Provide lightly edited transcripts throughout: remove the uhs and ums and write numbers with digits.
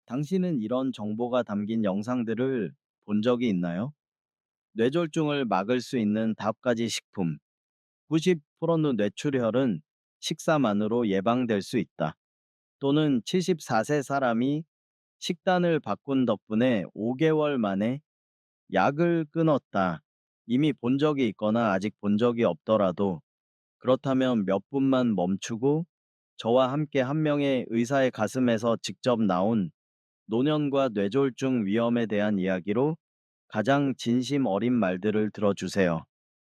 당신은 이런 정보가 담긴 영상들을 본 적이 있나요? 뇌졸중을 막을 수 있는 5가지 식품. 90% 뇌출혈은 식사만으로 예방될 수 있다. 또는 74세 사람이 식단을 바꾼 덕분에 5개월 만에 약을 끊었다. 이미 본 적이 있거나 아직 본 적이 없더라도 그렇다면 몇 분만 멈추고 저와 함께 한 명의 의사의 가슴에서 직접 나온 노년과 뇌졸중 위험에 대한 이야기로 가장 진심 어린 말들을 들어주세요.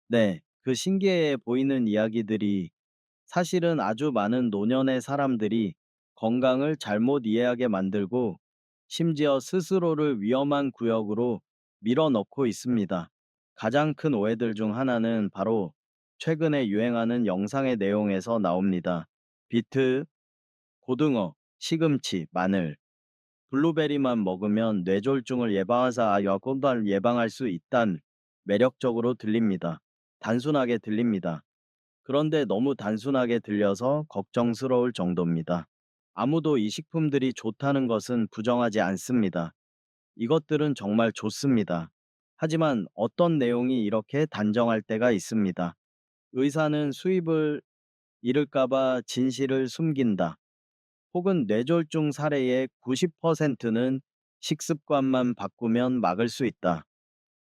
네, 그 신기해 보이는 이야기들이 사실은 아주 많은 노년의 사람들이 건강을 잘못 이해하게 만들고 심지어 스스로를 위험한 구역으로 밀어넣고 있습니다. 가장 큰 오해들 중 하나는 바로 최근에 유행하는 영상의 내용에서 나옵니다. 비트, 고등어, 시금치, 마늘, 블루베리만 먹으면 뇌졸중을 예방하자 여건발 예방할 수 있단 매력적으로 들립니다. 단순하게 들립니다. 그런데 너무 단순하게 들려서 걱정스러울 정도입니다. 아무도 이 식품들이 좋다는 것은 부정하지 않습니다. 이것들은 정말 좋습니다. 하지만 어떤 내용이 이렇게 단정할 때가 있습니다. 의사는 수입을 잃을까봐 진실을 숨긴다. 혹은 뇌졸중 사례의 90%는 식습관만 바꾸면 막을 수 있다.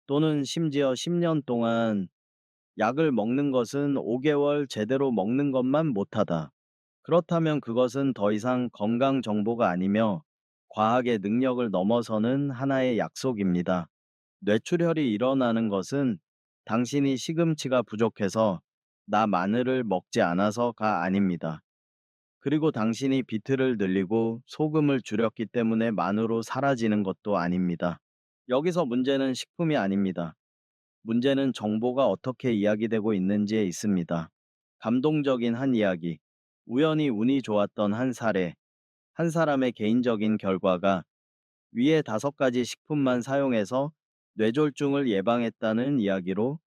또는 심지어 10년 동안 약을 먹는 것은 5개월 제대로 먹는 것만 못하다. 그렇다면 그것은 더 이상 건강 정보가 아니며 과학의 능력을 넘어서는 하나의 약속입니다. 뇌출혈이 일어나는 것은 당신이 시금치가 부족해서 나 마늘을 먹지 않아서가 아닙니다. 그리고 당신이 비트를 늘리고 소금을 줄였기 때문에 만으로 사라지는 것도 아닙니다. 여기서 문제는 식품이 아닙니다. 문제는 정보가 어떻게 이야기되고 있는지에 있습니다. 감동적인 한 이야기, 우연히 운이 좋았던 한 사례, 한 사람의 개인적인 결과가 위에 5가지 식품만 사용해서 뇌졸중을 예방했다는 이야기로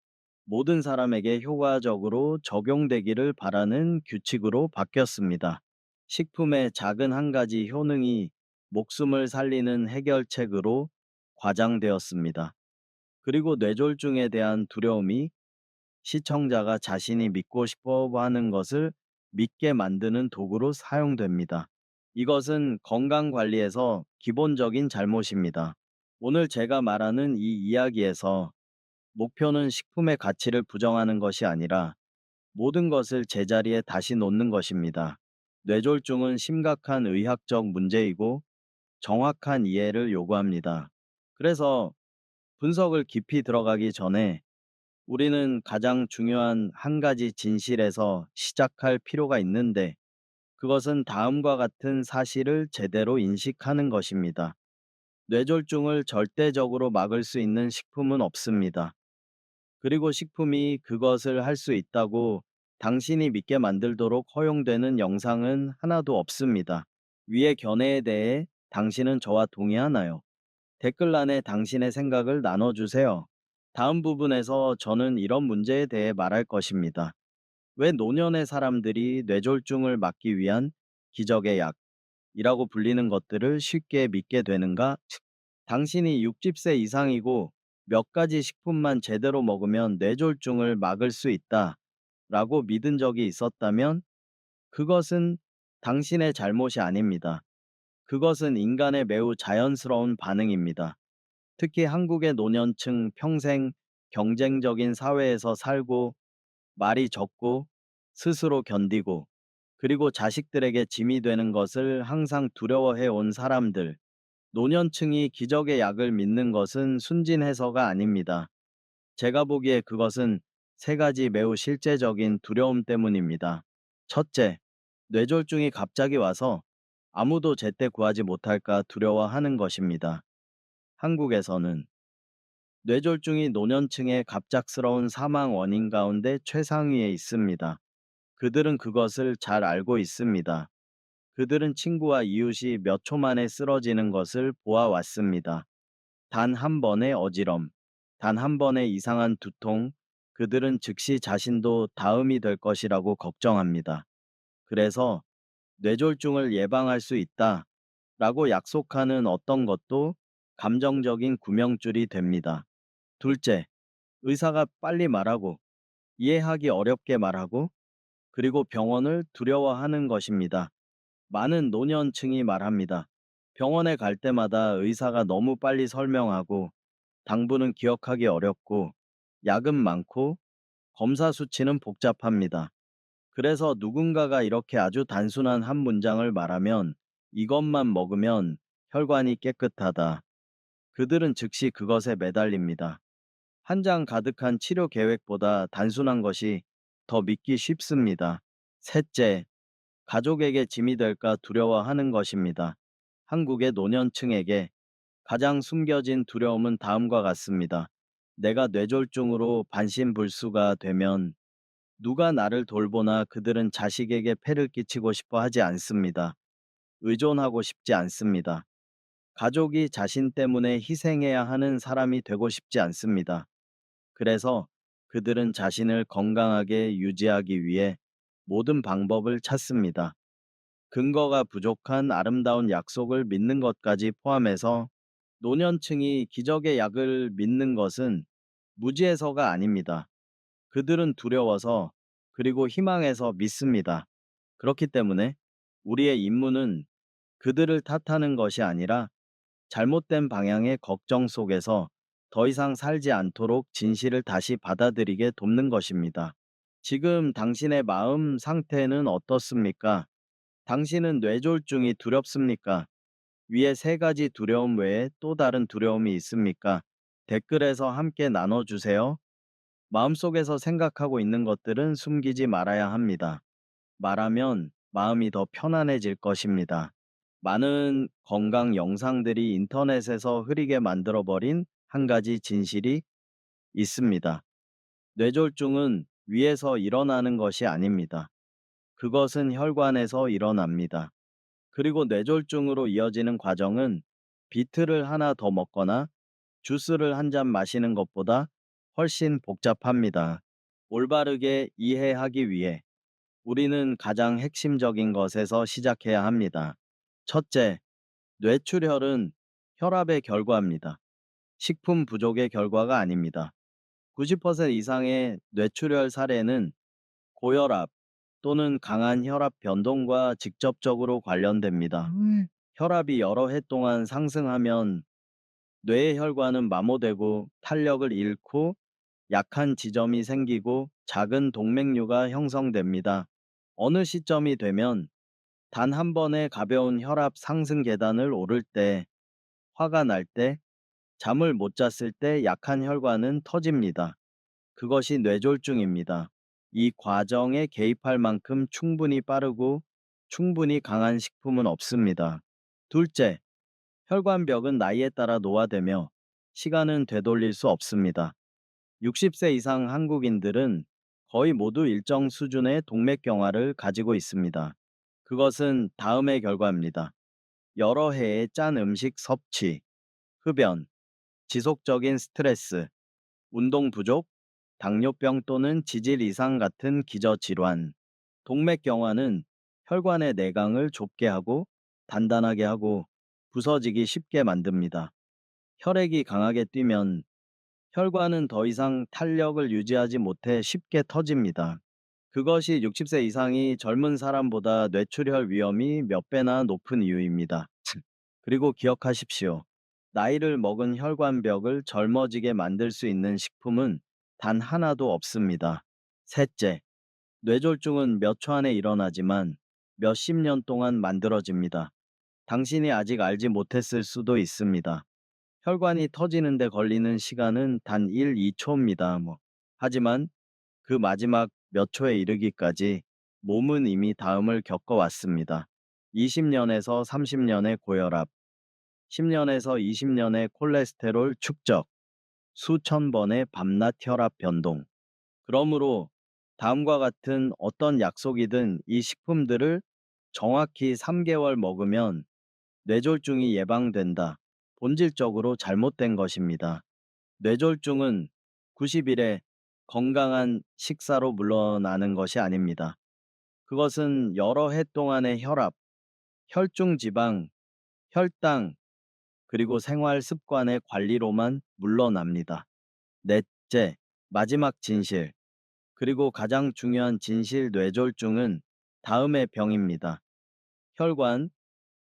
모든 사람에게 효과적으로 적용되기를 바라는 규칙으로 바뀌었습니다. 식품의 작은 한 가지 효능이 목숨을 살리는 해결책으로 과장되었습니다. 그리고 뇌졸중에 대한 두려움이 시청자가 자신이 믿고 싶어 하는 것을 믿게 만드는 도구로 사용됩니다. 이것은 건강관리에서 기본적인 잘못입니다. 오늘 제가 말하는 이 이야기에서 목표는 식품의 가치를 부정하는 것이 아니라 모든 것을 제자리에 다시 놓는 것입니다. 뇌졸중은 심각한 의학적 문제이고 정확한 이해를 요구합니다. 그래서 분석을 깊이 들어가기 전에 우리는 가장 중요한 한 가지 진실에서 시작할 필요가 있는데 그것은 다음과 같은 사실을 제대로 인식하는 것입니다. 뇌졸중을 절대적으로 막을 수 있는 식품은 없습니다. 그리고 식품이 그것을 할 수 있다고 당신이 믿게 만들도록 허용되는 영상은 하나도 없습니다. 위의 견해에 대해 당신은 저와 동의하나요? 댓글란에 당신의 생각을 나눠주세요. 다음 부분에서 저는 이런 문제에 대해 말할 것입니다. 왜 노년의 사람들이 뇌졸중을 막기 위한 기적의 약이라고 불리는 것들을 쉽게 믿게 되는가? 당신이 60세 이상이고 몇 가지 식품만 제대로 먹으면 뇌졸중을 막을 수 있다 라고 믿은 적이 있었다면 그것은 당신의 잘못이 아닙니다. 그것은 인간의 매우 자연스러운 반응입니다. 특히 한국의 노년층 평생 경쟁적인 사회에서 살고 말이 적고 스스로 견디고 그리고 자식들에게 짐이 되는 것을 항상 두려워해 온 사람들, 노년층이 기적의 약을 믿는 것은 순진해서가 아닙니다. 제가 보기에 그것은 3가지 매우 실제적인 두려움 때문입니다. 첫째, 뇌졸중이 갑자기 와서 아무도 제때 구하지 못할까 두려워하는 것입니다. 한국에서는 뇌졸중이 노년층의 갑작스러운 사망 원인 가운데 최상위에 있습니다. 그들은 그것을 잘 알고 있습니다. 그들은 친구와 이웃이 몇 초 만에 쓰러지는 것을 보아왔습니다. 단 한 번의 어지럼, 단 한 번의 이상한 두통, 그들은 즉시 자신도 다음이 될 것이라고 걱정합니다. 그래서 뇌졸중을 예방할 수 있다. 라고 약속하는 어떤 것도 감정적인 구명줄이 됩니다. 둘째, 의사가 빨리 말하고 이해하기 어렵게 말하고 그리고 병원을 두려워하는 것입니다. 많은 노년층이 말합니다. 병원에 갈 때마다 의사가 너무 빨리 설명하고 당부는 기억하기 어렵고 약은 많고 검사 수치는 복잡합니다. 그래서 누군가가 이렇게 아주 단순한 한 문장을 말하면 이것만 먹으면 혈관이 깨끗하다. 그들은 즉시 그것에 매달립니다. 한 장 가득한 치료 계획보다 단순한 것이 더 믿기 쉽습니다. 셋째, 가족에게 짐이 될까 두려워하는 것입니다. 한국의 노년층에게 가장 숨겨진 두려움은 다음과 같습니다. 내가 뇌졸중으로 반신불수가 되면 누가 나를 돌보나. 그들은 자식에게 폐를 끼치고 싶어 하지 않습니다. 의존하고 싶지 않습니다. 가족이 자신 때문에 희생해야 하는 사람이 되고 싶지 않습니다. 그래서 그들은 자신을 건강하게 유지하기 위해 모든 방법을 찾습니다. 근거가 부족한 아름다운 약속을 믿는 것까지 포함해서 노년층이 기적의 약을 믿는 것은 무지해서가 아닙니다. 그들은 두려워서 그리고 희망해서 믿습니다. 그렇기 때문에 우리의 임무는 그들을 탓하는 것이 아니라 잘못된 방향의 걱정 속에서 더 이상 살지 않도록 진실을 다시 받아들이게 돕는 것입니다. 지금 당신의 마음 상태는 어떻습니까? 당신은 뇌졸중이 두렵습니까? 위에 세 가지 두려움 외에 또 다른 두려움이 있습니까? 댓글에서 함께 나눠주세요. 마음속에서 생각하고 있는 것들은 숨기지 말아야 합니다. 말하면 마음이 더 편안해질 것입니다. 많은 건강 영상들이 인터넷에서 흐리게 만들어버린 한 가지 진실이 있습니다. 뇌졸중은 위에서 일어나는 것이 아닙니다. 그것은 혈관에서 일어납니다. 그리고 뇌졸중으로 이어지는 과정은 비트를 하나 더 먹거나 주스를 한 잔 마시는 것보다 훨씬 복잡합니다. 올바르게 이해하기 위해 우리는 가장 핵심적인 것에서 시작해야 합니다. 첫째, 뇌출혈은 혈압의 결과입니다. 식품 부족의 결과가 아닙니다. 90% 이상의 뇌출혈 사례는 고혈압 또는 강한 혈압 변동과 직접적으로 관련됩니다. 혈압이 여러 해 동안 상승하면 뇌의 혈관은 마모되고 탄력을 잃고 약한 지점이 생기고 작은 동맥류가 형성됩니다. 어느 시점이 되면 단 한 번의 가벼운 혈압 상승 계단을 오를 때, 화가 날 때, 잠을 못 잤을 때 약한 혈관은 터집니다. 그것이 뇌졸중입니다. 이 과정에 개입할 만큼 충분히 빠르고 충분히 강한 식품은 없습니다. 둘째, 혈관벽은 나이에 따라 노화되며 시간은 되돌릴 수 없습니다. 60세 이상 한국인들은 거의 모두 일정 수준의 동맥경화를 가지고 있습니다. 그것은 다음의 결과입니다. 여러 해의 짠 음식 섭취, 흡연, 지속적인 스트레스, 운동 부족, 당뇨병 또는 지질 이상 같은 기저질환. 동맥경화는 혈관의 내강을 좁게 하고 단단하게 하고 부서지기 쉽게 만듭니다. 혈액이 강하게 뛰면 혈관은 더 이상 탄력을 유지하지 못해 쉽게 터집니다. 그것이 60세 이상이 젊은 사람보다 뇌출혈 위험이 몇 배나 높은 이유입니다. 그리고 기억하십시오. 나이를 먹은 혈관벽을 젊어지게 만들 수 있는 식품은 단 하나도 없습니다. 셋째, 뇌졸중은 몇 초 안에 일어나지만 몇십 년 동안 만들어집니다. 당신이 아직 알지 못했을 수도 있습니다. 혈관이 터지는데 걸리는 시간은 단 1, 2초입니다. 하지만 그 마지막 몇 초에 이르기까지 몸은 이미 다음을 겪어왔습니다. 20년에서 30년의 고혈압, 10년에서 20년의 콜레스테롤 축적, 수천 번의 밤낮 혈압 변동. 그러므로 다음과 같은 어떤 약속이든 이 식품들을 정확히 3개월 먹으면 뇌졸중이 예방된다. 본질적으로 잘못된 것입니다. 뇌졸중은 90일에 건강한 식사로 물러나는 것이 아닙니다. 그것은 여러 해 동안의 혈압, 혈중 지방, 혈당, 그리고 생활 습관의 관리로만 물러납니다. 넷째, 마지막 진실, 그리고 가장 중요한 진실 뇌졸중은 다음의 병입니다. 혈관,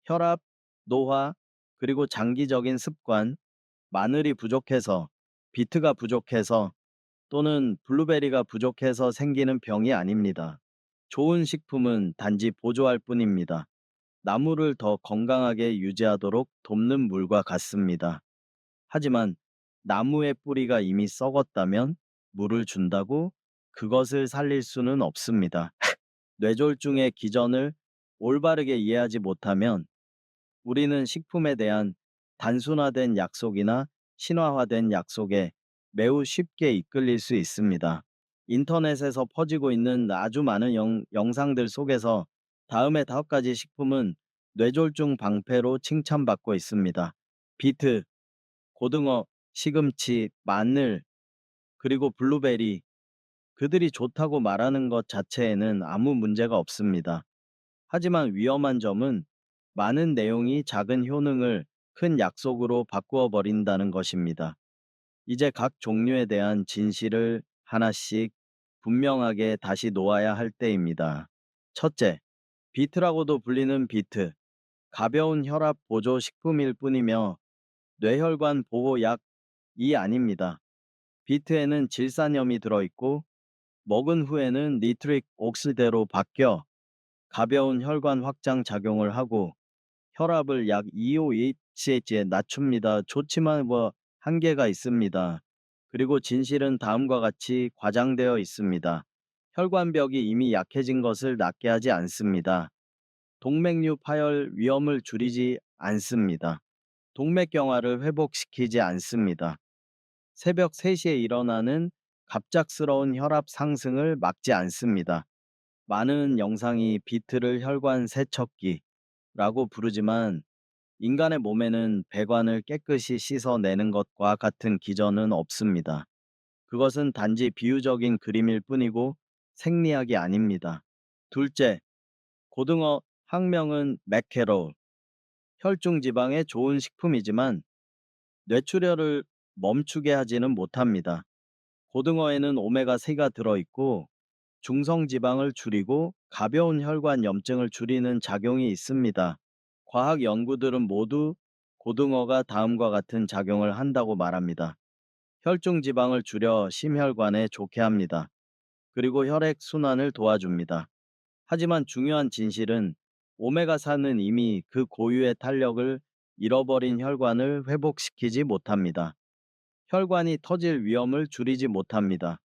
혈압, 노화, 그리고 장기적인 습관, 마늘이 부족해서, 비트가 부족해서, 또는 블루베리가 부족해서 생기는 병이 아닙니다. 좋은 식품은 단지 보조할 뿐입니다. 나무를 더 건강하게 유지하도록 돕는 물과 같습니다. 하지만 나무의 뿌리가 이미 썩었다면 물을 준다고 그것을 살릴 수는 없습니다. 뇌졸중의 기전을 올바르게 이해하지 못하면 우리는 식품에 대한 단순화된 약속이나 신화화된 약속에 매우 쉽게 이끌릴 수 있습니다. 인터넷에서 퍼지고 있는 아주 많은 영상들 속에서 다음의 5가지 식품은 뇌졸중 방패로 칭찬받고 있습니다. 비트, 고등어, 시금치, 마늘, 그리고 블루베리. 그들이 좋다고 말하는 것 자체에는 아무 문제가 없습니다. 하지만 위험한 점은 많은 내용이 작은 효능을 큰 약속으로 바꾸어 버린다는 것입니다. 이제 각 종류에 대한 진실을 하나씩 분명하게 다시 놓아야 할 때입니다. 첫째, 비트라고도 불리는 비트. 가벼운 혈압 보조 식품일 뿐이며 뇌혈관 보호 약이 아닙니다. 비트에는 질산염이 들어있고 먹은 후에는 니트릭 옥시드로 바뀌어 가벼운 혈관 확장 작용을 하고 혈압을 약 252hg에 낮춥니다. 좋지만 한계가 있습니다. 그리고 진실은 다음과 같이 과장되어 있습니다. 혈관벽이 이미 약해진 것을 낫게 하지 않습니다. 동맥류 파열 위험을 줄이지 않습니다. 동맥경화를 회복시키지 않습니다. 새벽 3시에 일어나는 갑작스러운 혈압 상승을 막지 않습니다. 많은 영상이 비트를 혈관 세척기라고 부르지만 인간의 몸에는 배관을 깨끗이 씻어내는 것과 같은 기전은 없습니다. 그것은 단지 비유적인 그림일 뿐이고 생리학이 아닙니다. 둘째, 고등어 학명은 맥케롤. 혈중 지방에 좋은 식품이지만 뇌출혈을 멈추게 하지는 못합니다. 고등어에는 오메가3가 들어있고 중성 지방을 줄이고 가벼운 혈관 염증을 줄이는 작용이 있습니다. 과학 연구들은 모두 고등어가 다음과 같은 작용을 한다고 말합니다. 혈중 지방을 줄여 심혈관에 좋게 합니다. 그리고 혈액 순환을 도와줍니다. 하지만 중요한 진실은 오메가4는 이미 그 고유의 탄력을 잃어버린 혈관을 회복시키지 못합니다. 혈관이 터질 위험을 줄이지 못합니다.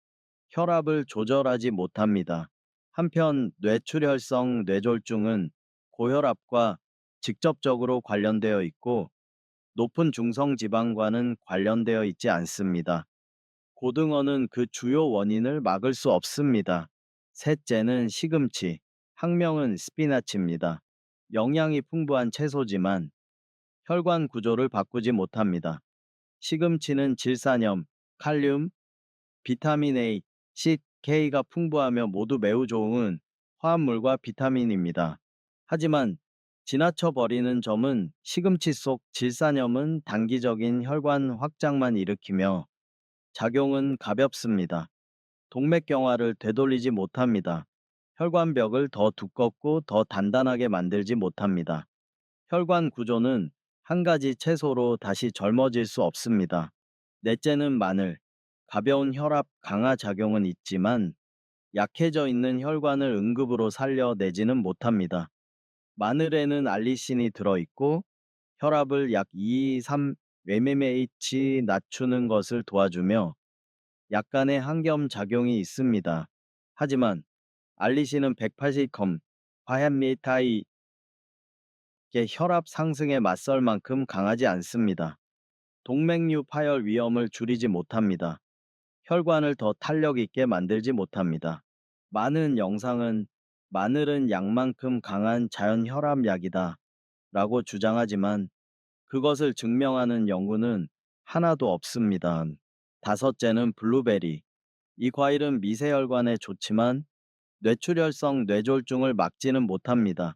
혈압을 조절하지 못합니다. 한편 뇌출혈성 뇌졸중은 고혈압과 직접적으로 관련되어 있고 높은 중성 지방과는 관련되어 있지 않습니다. 고등어는 그 주요 원인을 막을 수 없습니다. 셋째는 시금치, 학명은 스피나치입니다. 영양이 풍부한 채소지만 혈관 구조를 바꾸지 못합니다. 시금치는 질산염, 칼륨, 비타민 A, C, K가 풍부하며 모두 매우 좋은 화합물과 비타민입니다. 하지만 지나쳐 버리는 점은 시금치 속 질산염은 단기적인 혈관 확장만 일으키며 작용은 가볍습니다. 동맥경화를 되돌리지 못합니다. 혈관벽을 더 두껍고 더 단단하게 만들지 못합니다. 혈관 구조는 한 가지 채소로 다시 젊어질 수 없습니다. 넷째는 마늘. 가벼운 혈압 강화 작용은 있지만 약해져 있는 혈관을 응급으로 살려내지는 못합니다. 마늘에는 알리신이 들어있고 혈압을 약 2-3 mmHg 낮추는 것을 도와주며 약간의 항염 작용이 있습니다. 하지만 알리신은 180컴 화합리타이 혈압 상승에 맞설 만큼 강하지 않습니다. 동맥류 파열 위험을 줄이지 못합니다. 혈관을 더 탄력 있게 만들지 못합니다. 많은 영상은 마늘은 약만큼 강한 자연 혈압약이다 라고 주장하지만 그것을 증명하는 연구는 하나도 없습니다. 다섯째는 블루베리. 이 과일은 미세혈관에 좋지만 뇌출혈성 뇌졸중을 막지는 못합니다.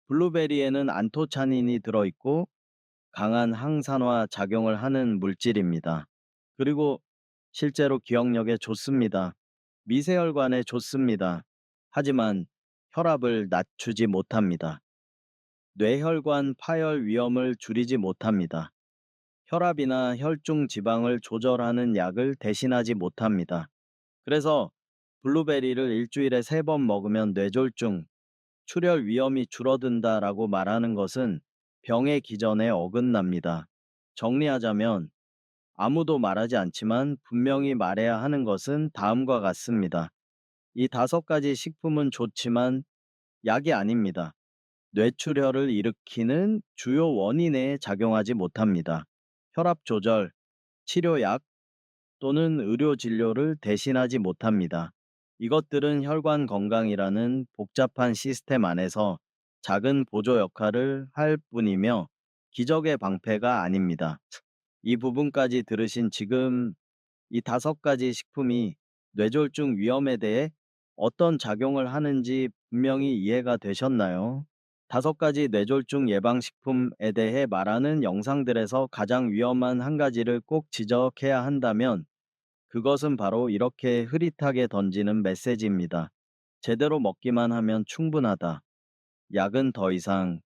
블루베리에는 안토차닌이 들어있고 강한 항산화 작용을 하는 물질입니다. 그리고 실제로 기억력에 좋습니다. 미세혈관에 좋습니다. 하지만 혈압을 낮추지 못합니다. 뇌혈관 파열 위험을 줄이지 못합니다. 혈압이나 혈중 지방을 조절하는 약을 대신하지 못합니다. 그래서 블루베리를 일주일에 3번 먹으면 뇌졸중, 출혈 위험이 줄어든다라고 말하는 것은 병의 기전에 어긋납니다. 정리하자면 아무도 말하지 않지만 분명히 말해야 하는 것은 다음과 같습니다. 이 5가지 식품은 좋지만 약이 아닙니다. 뇌출혈을 일으키는 주요 원인에 작용하지 못합니다. 혈압 조절, 치료약 또는 의료 진료를 대신하지 못합니다. 이것들은 혈관 건강이라는 복잡한 시스템 안에서 작은 보조 역할을 할 뿐이며 기적의 방패가 아닙니다. 이 부분까지 들으신 지금 이 5가지 식품이 뇌졸중 위험에 대해 어떤 작용을 하는지 분명히 이해가 되셨나요? 5가지 뇌졸중 예방식품에 대해 말하는 영상들에서 가장 위험한 한 가지를 꼭 지적해야 한다면 그것은 바로 이렇게 흐릿하게 던지는 메시지입니다. 제대로 먹기만 하면 충분하다. 약은 더 이상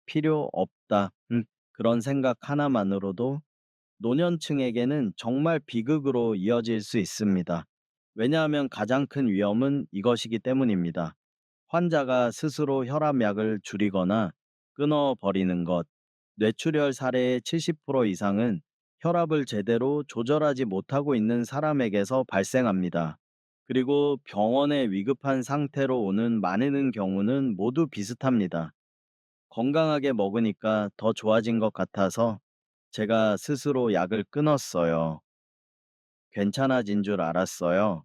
필요 없다. 그런 생각 하나만으로도 노년층에게는 정말 비극으로 이어질 수 있습니다. 왜냐하면 가장 큰 위험은 이것이기 때문입니다. 환자가 스스로 혈압약을 줄이거나 끊어버리는 것. 뇌출혈 사례의 70% 이상은 혈압을 제대로 조절하지 못하고 있는 사람에게서 발생합니다. 그리고 병원에 위급한 상태로 오는 많은 경우는 모두 비슷합니다. 건강하게 먹으니까 더 좋아진 것 같아서 제가 스스로 약을 끊었어요. 괜찮아진 줄 알았어요.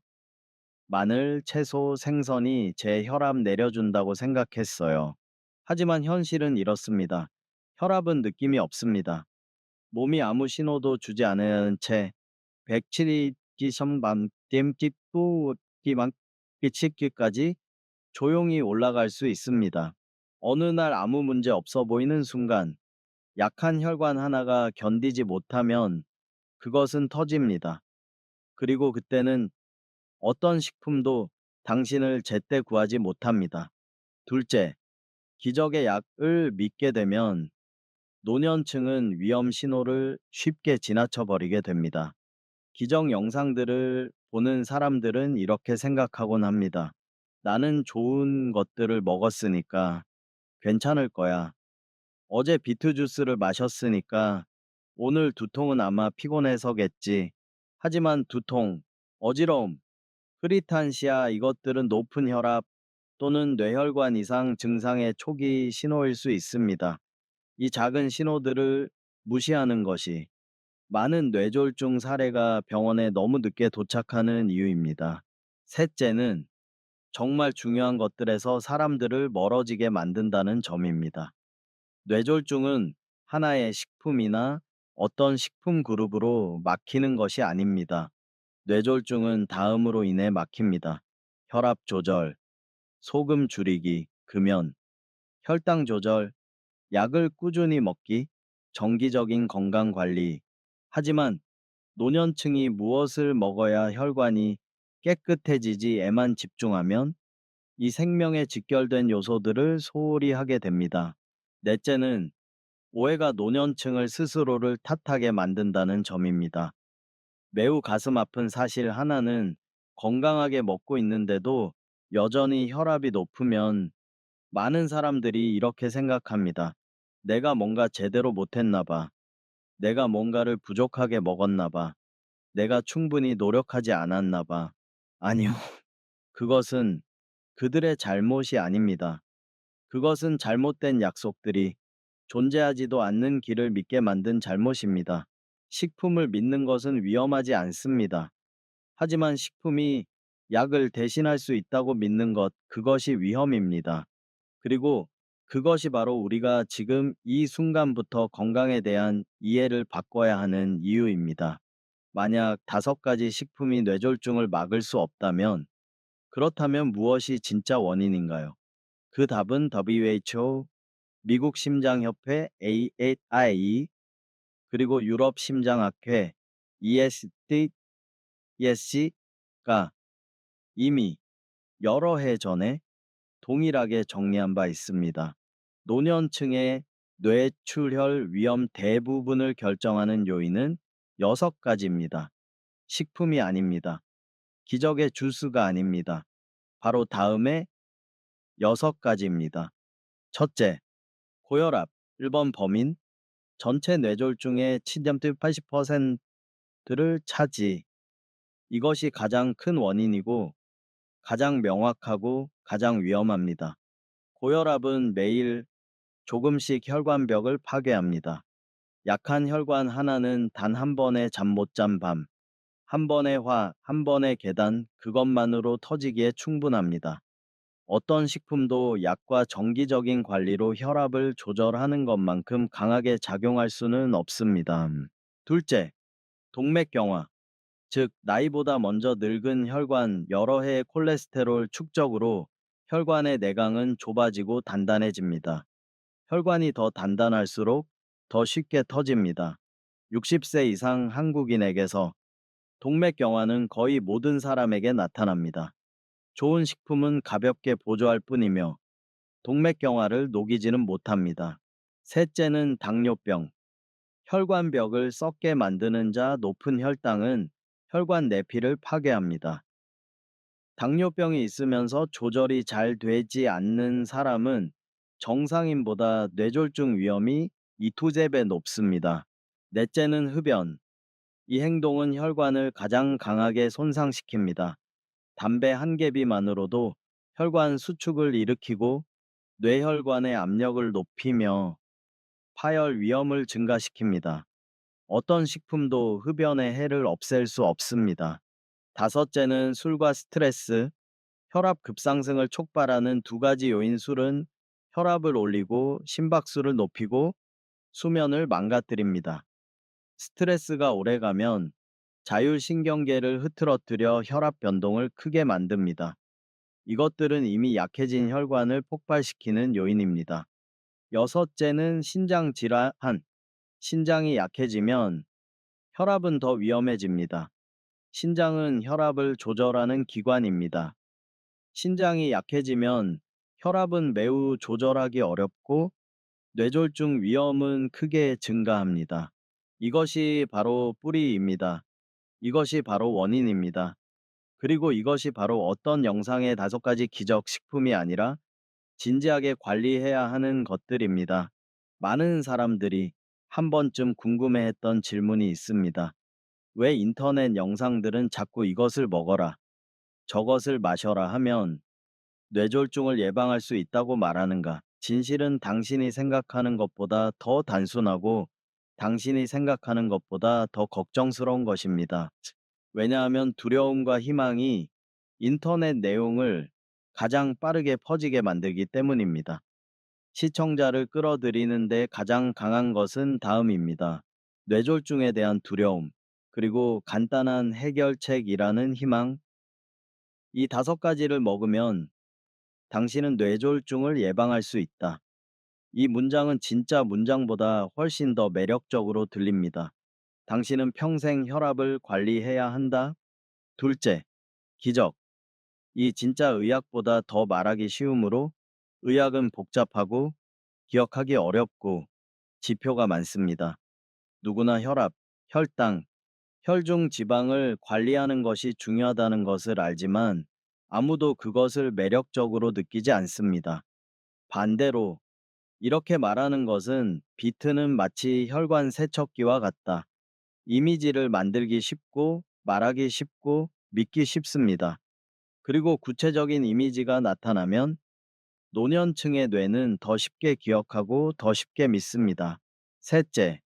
마늘, 채소, 생선이 제 혈압 내려준다고 생각했어요. 하지만 현실은 이렇습니다. 혈압은 느낌이 없습니다. 몸이 아무 신호도 주지 않은 채 107기선밤 댐집도 기만 기치기까지 조용히 올라갈 수 있습니다. 어느 날 아무 문제 없어 보이는 순간 약한 혈관 하나가 견디지 못하면 그것은 터집니다. 그리고 그때는 어떤 식품도 당신을 제때 구하지 못합니다. 둘째, 기적의 약을 믿게 되면 노년층은 위험 신호를 쉽게 지나쳐 버리게 됩니다. 기적 영상들을 보는 사람들은 이렇게 생각하곤 합니다. 나는 좋은 것들을 먹었으니까 괜찮을 거야. 어제 비트 주스를 마셨으니까 오늘 두통은 아마 피곤해서겠지. 하지만 두통, 어지러움, 흐릿한 시야 이것들은 높은 혈압 또는 뇌혈관 이상 증상의 초기 신호일 수 있습니다. 이 작은 신호들을 무시하는 것이 많은 뇌졸중 사례가 병원에 너무 늦게 도착하는 이유입니다. 셋째는 정말 중요한 것들에서 사람들을 멀어지게 만든다는 점입니다. 뇌졸중은 하나의 식품이나 어떤 식품 그룹으로 막히는 것이 아닙니다. 뇌졸중은 다음으로 인해 막힙니다. 혈압 조절, 소금 줄이기, 금연, 혈당 조절, 약을 꾸준히 먹기, 정기적인 건강 관리. 하지만 노년층이 무엇을 먹어야 혈관이 깨끗해지지에만 집중하면 이 생명에 직결된 요소들을 소홀히 하게 됩니다. 넷째는 오해가 노년층을 스스로를 탓하게 만든다는 점입니다. 매우 가슴 아픈 사실 하나는 건강하게 먹고 있는데도 여전히 혈압이 높으면 많은 사람들이 이렇게 생각합니다. 내가 뭔가 제대로 못했나 봐. 내가 뭔가를 부족하게 먹었나 봐. 내가 충분히 노력하지 않았나 봐. 아니요. 그것은 그들의 잘못이 아닙니다. 그것은 잘못된 약속들이 존재하지도 않는 길을 믿게 만든 잘못입니다. 식품을 믿는 것은 위험하지 않습니다. 하지만 식품이 약을 대신할 수 있다고 믿는 것, 그것이 위험입니다. 그리고 그것이 바로 우리가 지금 이 순간부터 건강에 대한 이해를 바꿔야 하는 이유입니다. 만약 5가지 식품이 뇌졸중을 막을 수 없다면, 그렇다면 무엇이 진짜 원인인가요? 그 답은 WHO 미국 심장협회 AAI, 그리고 유럽 심장학회 ESC가 이미 여러 해 전에 동일하게 정리한 바 있습니다. 노년층의 뇌출혈 위험 대부분을 결정하는 요인은 6가지입니다. 식품이 아닙니다. 기적의 주스가 아닙니다. 바로 다음에 6가지입니다. 첫째, 고혈압. 1번 범인. 전체 뇌졸중의 7.80%를 차지. 이것이 가장 큰 원인이고 가장 명확하고 가장 위험합니다. 고혈압은 매일 조금씩 혈관벽을 파괴합니다. 약한 혈관 하나는 단 한 번의 잠 못 잔 밤, 한 번의 화, 한 번의 계단, 그것만으로 터지기에 충분합니다. 어떤 식품도 약과 정기적인 관리로 혈압을 조절하는 것만큼 강하게 작용할 수는 없습니다. 둘째, 동맥경화. 즉, 나이보다 먼저 늙은 혈관, 여러 해의 콜레스테롤 축적으로 혈관의 내강은 좁아지고 단단해집니다. 혈관이 더 단단할수록 더 쉽게 터집니다. 60세 이상 한국인에게서 동맥경화는 거의 모든 사람에게 나타납니다. 좋은 식품은 가볍게 보조할 뿐이며 동맥경화를 녹이지는 못합니다. 셋째는 당뇨병. 혈관벽을 썩게 만드는 자 높은 혈당은 혈관 내피를 파괴합니다. 당뇨병이 있으면서 조절이 잘 되지 않는 사람은 정상인보다 뇌졸중 위험이 2~2배 높습니다. 넷째는 흡연. 이 행동은 혈관을 가장 강하게 손상시킵니다. 담배 한 개비만으로도 혈관 수축을 일으키고 뇌혈관의 압력을 높이며 파열 위험을 증가시킵니다. 어떤 식품도 흡연의 해를 없앨 수 없습니다. 다섯째는 술과 스트레스. 혈압 급상승을 촉발하는 2가지 요인. 술은 혈압을 올리고 심박수를 높이고 수면을 망가뜨립니다. 스트레스가 오래가면 자율신경계를 흐트러뜨려 혈압 변동을 크게 만듭니다. 이것들은 이미 약해진 혈관을 폭발시키는 요인입니다. 여섯째는 신장 질환. 신장이 약해지면 혈압은 더 위험해집니다. 신장은 혈압을 조절하는 기관입니다. 신장이 약해지면 혈압은 매우 조절하기 어렵고 뇌졸중 위험은 크게 증가합니다. 이것이 바로 뿌리입니다. 이것이 바로 원인입니다. 그리고 이것이 바로 어떤 영상의 5가지 기적 식품이 아니라 진지하게 관리해야 하는 것들입니다. 많은 사람들이 한 번쯤 궁금해했던 질문이 있습니다. 왜 인터넷 영상들은 자꾸 이것을 먹어라, 저것을 마셔라 하면 뇌졸중을 예방할 수 있다고 말하는가? 진실은 당신이 생각하는 것보다 더 단순하고 당신이 생각하는 것보다 더 걱정스러운 것입니다. 왜냐하면 두려움과 희망이 인터넷 내용을 가장 빠르게 퍼지게 만들기 때문입니다. 시청자를 끌어들이는데 가장 강한 것은 다음입니다. 뇌졸중에 대한 두려움, 그리고 간단한 해결책이라는 희망. 이 5가지를 먹으면 당신은 뇌졸중을 예방할 수 있다. 이 문장은 진짜 문장보다 훨씬 더 매력적으로 들립니다. 당신은 평생 혈압을 관리해야 한다. 둘째, 기적. 이 진짜 의학보다 더 말하기 쉬우므로 의학은 복잡하고 기억하기 어렵고 지표가 많습니다. 누구나 혈압, 혈당, 혈중 지방을 관리하는 것이 중요하다는 것을 알지만 아무도 그것을 매력적으로 느끼지 않습니다. 반대로 이렇게 말하는 것은 비트는 마치 혈관 세척기와 같다. 이미지를 만들기 쉽고 말하기 쉽고 믿기 쉽습니다. 그리고 구체적인 이미지가 나타나면 노년층의 뇌는 더 쉽게 기억하고 더 쉽게 믿습니다. 셋째,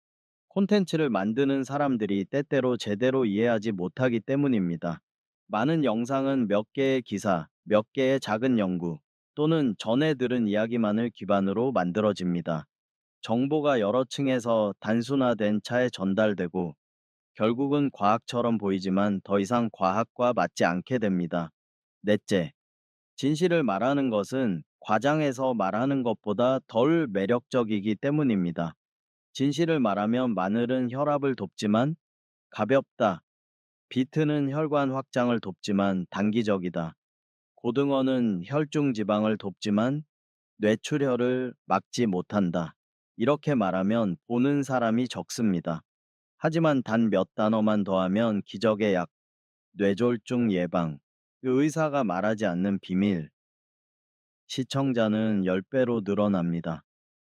콘텐츠를 만드는 사람들이 때때로 제대로 이해하지 못하기 때문입니다. 많은 영상은 몇 개의 기사, 몇 개의 작은 연구, 또는 전에 들은 이야기만을 기반으로 만들어집니다. 정보가 여러 층에서 단순화된 차에 전달되고 결국은 과학처럼 보이지만 더 이상 과학과 맞지 않게 됩니다. 넷째, 진실을 말하는 것은 과장해서 말하는 것보다 덜 매력적이기 때문입니다. 진실을 말하면 마늘은 혈압을 돕지만 가볍다. 비트는 혈관 확장을 돕지만 단기적이다. 고등어는 혈중 지방을 돕지만 뇌출혈을 막지 못한다. 이렇게 말하면 보는 사람이 적습니다. 하지만 단 몇 단어만 더하면 기적의 약, 뇌졸중 예방, 그 의사가 말하지 않는 비밀, 시청자는 10배로 늘어납니다.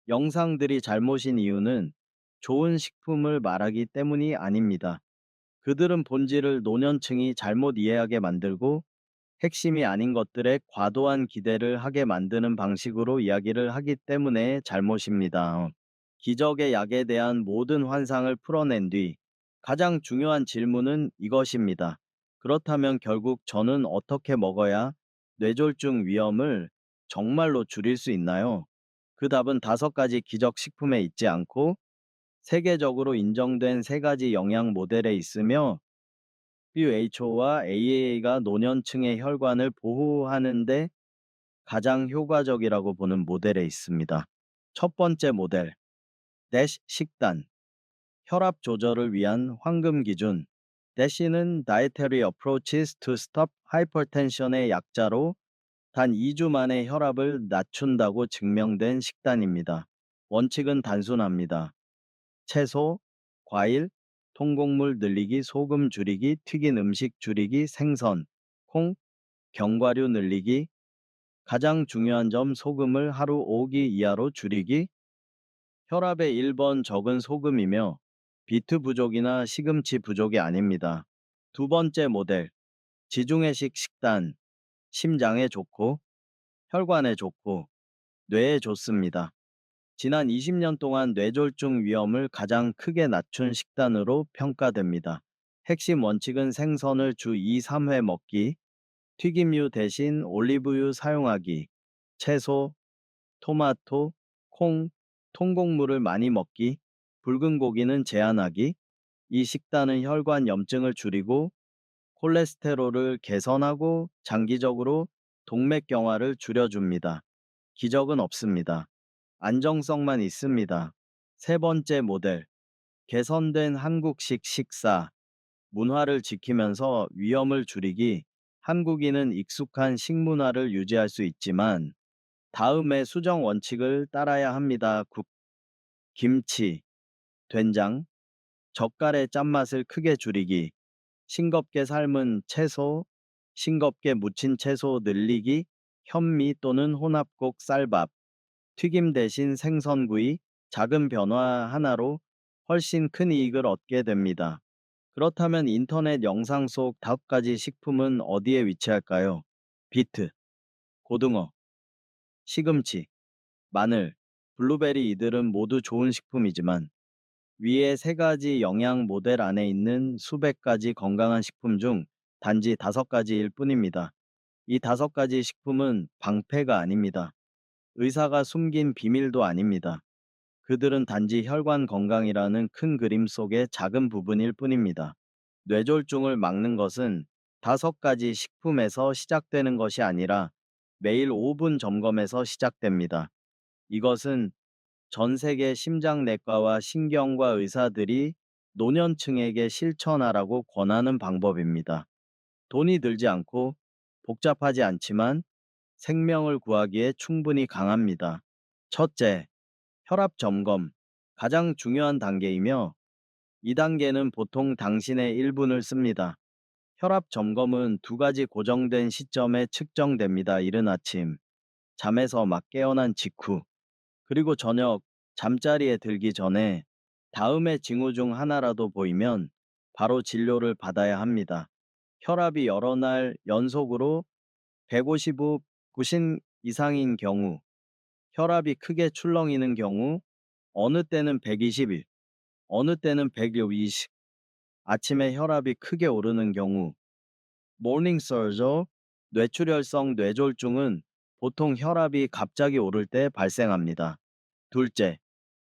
영상들이 잘못인 이유는 좋은 식품을 말하기 때문이 아닙니다. 그들은 본질을 노년층이 잘못 이해하게 만들고 핵심이 아닌 것들에 과도한 기대를 하게 만드는 방식으로 이야기를 하기 때문에 잘못입니다. 기적의 약에 대한 모든 환상을 풀어낸 뒤 가장 중요한 질문은 이것입니다. 그렇다면 결국 저는 어떻게 먹어야 뇌졸중 위험을 정말로 줄일 수 있나요? 그 답은 5가지 기적 식품에 있지 않고 세계적으로 인정된 3가지 영양 모델에 있으며 WHO와 AAA가 노년층의 혈관을 보호하는데 가장 효과적이라고 보는 모델에 있습니다. 첫 번째 모델, DASH 식단, 혈압 조절을 위한 황금 기준. DASH는 Dietary Approaches to Stop Hypertension의 약자로 단 2주 만에 혈압을 낮춘다고 증명된 식단입니다. 원칙은 단순합니다. 채소, 과일, 통곡물 늘리기, 소금 줄이기, 튀긴 음식 줄이기, 생선, 콩, 견과류 늘리기. 가장 중요한 점 소금을 하루 5기 이하로 줄이기. 혈압의 1번 적은 소금이며 비트 부족이나 시금치 부족이 아닙니다. 두 번째 모델, 지중해식 식단, 심장에 좋고 혈관에 좋고 뇌에 좋습니다. 지난 20년 동안 뇌졸중 위험을 가장 크게 낮춘 식단으로 평가됩니다. 핵심 원칙은 생선을 주 2, 3회 먹기, 튀김류 대신 올리브유 사용하기, 채소, 토마토, 콩, 통곡물을 많이 먹기, 붉은 고기는 제한하기. 이 식단은 혈관 염증을 줄이고 콜레스테롤을 개선하고 장기적으로 동맥경화를 줄여줍니다. 기적은 없습니다. 안정성만 있습니다. 세 번째 모델, 개선된 한국식 식사, 문화를 지키면서 위험을 줄이기. 한국인은 익숙한 식문화를 유지할 수 있지만 다음의 수정 원칙을 따라야 합니다. 국, 김치, 된장, 젓갈의 짠맛을 크게 줄이기. 싱겁게 삶은 채소, 싱겁게 무친 채소 늘리기. 현미 또는 혼합곡 쌀밥, 튀김 대신 생선구이. 작은 변화 하나로 훨씬 큰 이익을 얻게 됩니다. 그렇다면 인터넷 영상 속 5가지 식품은 어디에 위치할까요? 비트, 고등어, 시금치, 마늘, 블루베리. 이들은 모두 좋은 식품이지만 위의 3가지 영양 모델 안에 있는 수백 가지 건강한 식품 중 단지 5가지일 뿐입니다. 이 5가지 식품은 방패가 아닙니다. 의사가 숨긴 비밀도 아닙니다. 그들은 단지 혈관 건강이라는 큰 그림 속의 작은 부분일 뿐입니다. 뇌졸중을 막는 것은 5가지 식품에서 시작되는 것이 아니라 매일 5분 점검에서 시작됩니다. 이것은 전 세계 심장내과와 신경과 의사들이 노년층에게 실천하라고 권하는 방법입니다. 돈이 들지 않고 복잡하지 않지만 생명을 구하기에 충분히 강합니다. 첫째, 혈압 점검. 가장 중요한 단계이며 이 단계는 보통 당신의 1분을 씁니다. 혈압 점검은 2가지 고정된 시점에 측정됩니다. 이른 아침, 잠에서 막 깨어난 직후, 그리고 저녁, 잠자리에 들기 전에. 다음의 징후 중 하나라도 보이면 바로 진료를 받아야 합니다. 혈압이 여러 날 연속으로 155, 90 이상인 경우, 혈압이 크게 출렁이는 경우, 어느 때는 121, 어느 때는 120, 아침에 혈압이 크게 오르는 경우, 모닝 서저, 뇌출혈성 뇌졸중은 보통 혈압이 갑자기 오를 때 발생합니다. 둘째,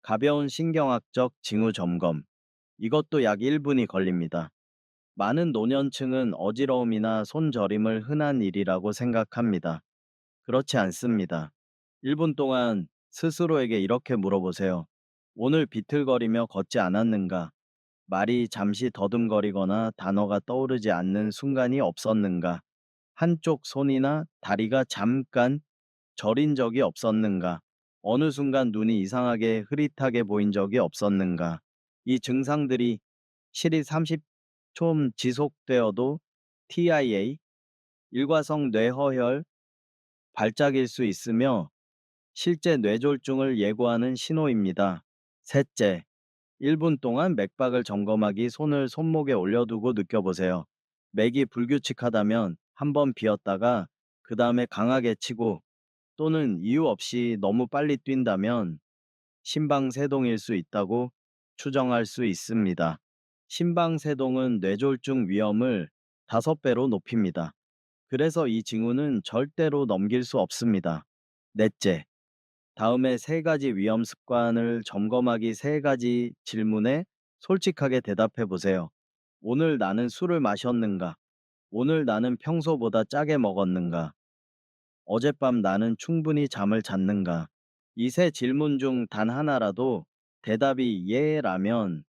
가벼운 신경학적 징후 점검. 이것도 약 1분이 걸립니다. 많은 노년층은 어지러움이나 손저림을 흔한 일이라고 생각합니다. 그렇지 않습니다. 1분 동안 스스로에게 이렇게 물어보세요. 오늘 비틀거리며 걷지 않았는가? 말이 잠시 더듬거리거나 단어가 떠오르지 않는 순간이 없었는가? 한쪽 손이나 다리가 잠깐 저린 적이 없었는가? 어느 순간 눈이 이상하게 흐릿하게 보인 적이 없었는가? 이 증상들이 실이 30초 지속되어도 TIA, 일과성 뇌허혈, 발작일 수 있으며 실제 뇌졸중을 예고하는 신호입니다. 셋째, 1분 동안 맥박을 점검하기. 손을 손목에 올려두고 느껴보세요. 맥이 불규칙하다면 한번 비었다가 그 다음에 강하게 치고 또는 이유 없이 너무 빨리 뛴다면 심방세동일 수 있다고 추정할 수 있습니다. 심방세동은 뇌졸중 위험을 5배로 높입니다. 그래서 이 징후는 절대로 넘길 수 없습니다. 넷째, 다음에 3가지 위험 습관을 점검하기. 3가지 질문에 솔직하게 대답해 보세요. 오늘 나는 술을 마셨는가? 오늘 나는 평소보다 짜게 먹었는가? 어젯밤 나는 충분히 잠을 잤는가? 이 세 질문 중 단 하나라도 대답이 예라면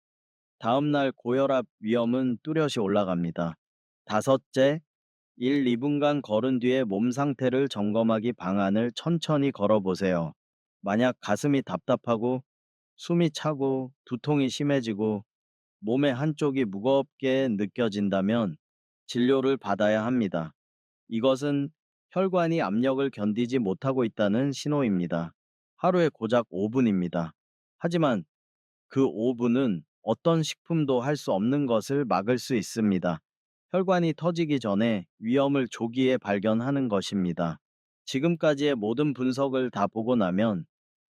다음날 고혈압 위험은 뚜렷이 올라갑니다. 다섯째, 1, 2분간 걸은 뒤에 몸 상태를 점검하기. 방안을 천천히 걸어보세요. 만약 가슴이 답답하고 숨이 차고 두통이 심해지고 몸의 한쪽이 무겁게 느껴진다면 진료를 받아야 합니다. 이것은 혈관이 압력을 견디지 못하고 있다는 신호입니다. 하루에 고작 5분입니다. 하지만 그 5분은 어떤 식품도 할 수 없는 것을 막을 수 있습니다. 혈관이 터지기 전에 위험을 조기에 발견하는 것입니다. 지금까지의 모든 분석을 다 보고 나면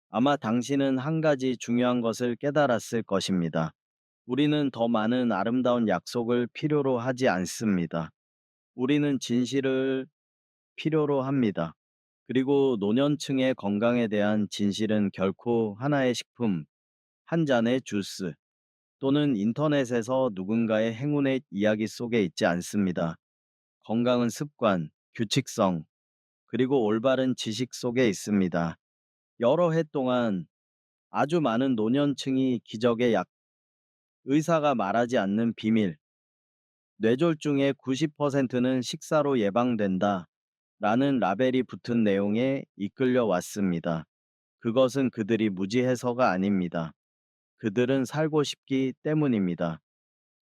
아마 당신은 한 가지 중요한 것을 깨달았을 것입니다. 우리는 더 많은 아름다운 약속을 필요로 하지 않습니다. 우리는 진실을 필요로 합니다. 그리고 노년층의 건강에 대한 진실은 결코 하나의 식품, 한 잔의 주스, 또는 인터넷에서 누군가의 행운의 이야기 속에 있지 않습니다. 건강은 습관, 규칙성, 그리고 올바른 지식 속에 있습니다. 여러 해 동안 아주 많은 노년층이 기적의 약, 의사가 말하지 않는 비밀, 뇌졸중의 90%는 식사로 예방된다 라는 라벨이 붙은 내용에 이끌려 왔습니다. 그것은 그들이 무지해서가 아닙니다. 그들은 살고 싶기 때문입니다.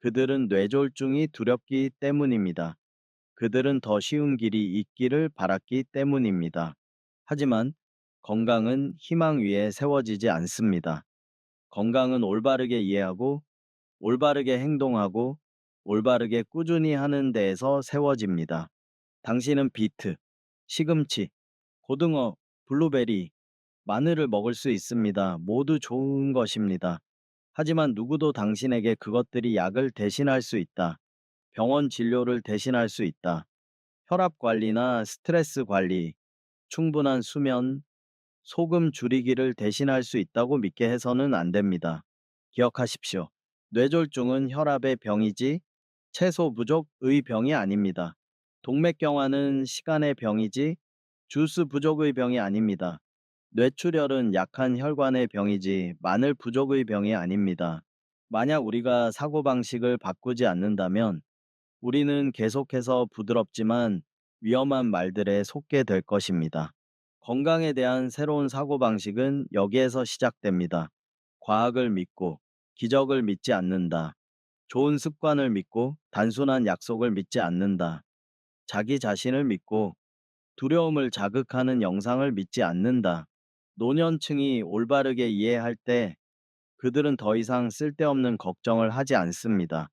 그들은 뇌졸중이 두렵기 때문입니다. 그들은 더 쉬운 길이 있기를 바랐기 때문입니다. 하지만 건강은 희망 위에 세워지지 않습니다. 건강은 올바르게 이해하고 올바르게 행동하고 올바르게 꾸준히 하는 데에서 세워집니다. 당신은 비트, 시금치, 고등어, 블루베리, 마늘을 먹을 수 있습니다. 모두 좋은 것입니다. 하지만 누구도 당신에게 그것들이 약을 대신할 수 있다. 병원 진료를 대신할 수 있다. 혈압 관리나 스트레스 관리, 충분한 수면, 소금 줄이기를 대신할 수 있다고 믿게 해서는 안 됩니다. 기억하십시오. 뇌졸중은 혈압의 병이지 채소 부족의 병이 아닙니다. 동맥경화는 시간의 병이지 주스 부족의 병이 아닙니다. 뇌출혈은 약한 혈관의 병이지 마늘 부족의 병이 아닙니다. 만약 우리가 사고방식을 바꾸지 않는다면 우리는 계속해서 부드럽지만 위험한 말들에 속게 될 것입니다. 건강에 대한 새로운 사고방식은 여기에서 시작됩니다. 과학을 믿고 기적을 믿지 않는다. 좋은 습관을 믿고 단순한 약속을 믿지 않는다. 자기 자신을 믿고 두려움을 자극하는 영상을 믿지 않는다. 노년층이 올바르게 이해할 때 그들은 더 이상 쓸데없는 걱정을 하지 않습니다.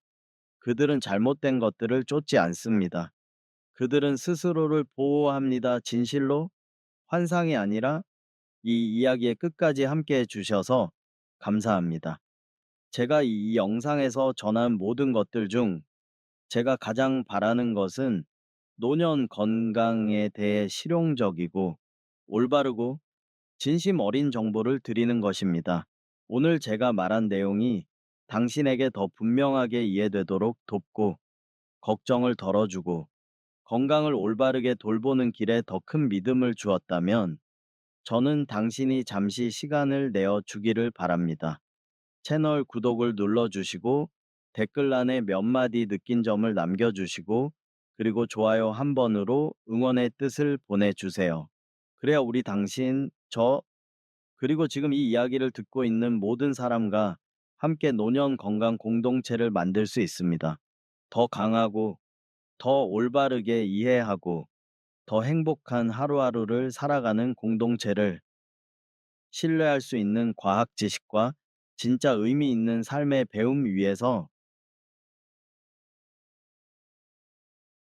그들은 잘못된 것들을 쫓지 않습니다. 그들은 스스로를 보호합니다. 진실로 환상이 아니라 이 이야기의 끝까지 함께 해주셔서 감사합니다. 제가 이 영상에서 전한 모든 것들 중 제가 가장 바라는 것은 노년 건강에 대해 실용적이고 올바르고 진심 어린 정보를 드리는 것입니다. 오늘 제가 말한 내용이 당신에게 더 분명하게 이해되도록 돕고 걱정을 덜어주고 건강을 올바르게 돌보는 길에 더 큰 믿음을 주었다면 저는 당신이 잠시 시간을 내어 주기를 바랍니다. 채널 구독을 눌러주시고 댓글란에 몇 마디 느낀 점을 남겨주시고 그리고 좋아요 한 번으로 응원의 뜻을 보내주세요. 그래야 우리 당신, 저, 그리고 지금 이 이야기를 듣고 있는 모든 사람과 함께 노년 건강 공동체를 만들 수 있습니다. 더 강하고 더 올바르게 이해하고 더 행복한 하루하루를 살아가는 공동체를 신뢰할 수 있는 과학 지식과 진짜 의미 있는 삶의 배움 위에서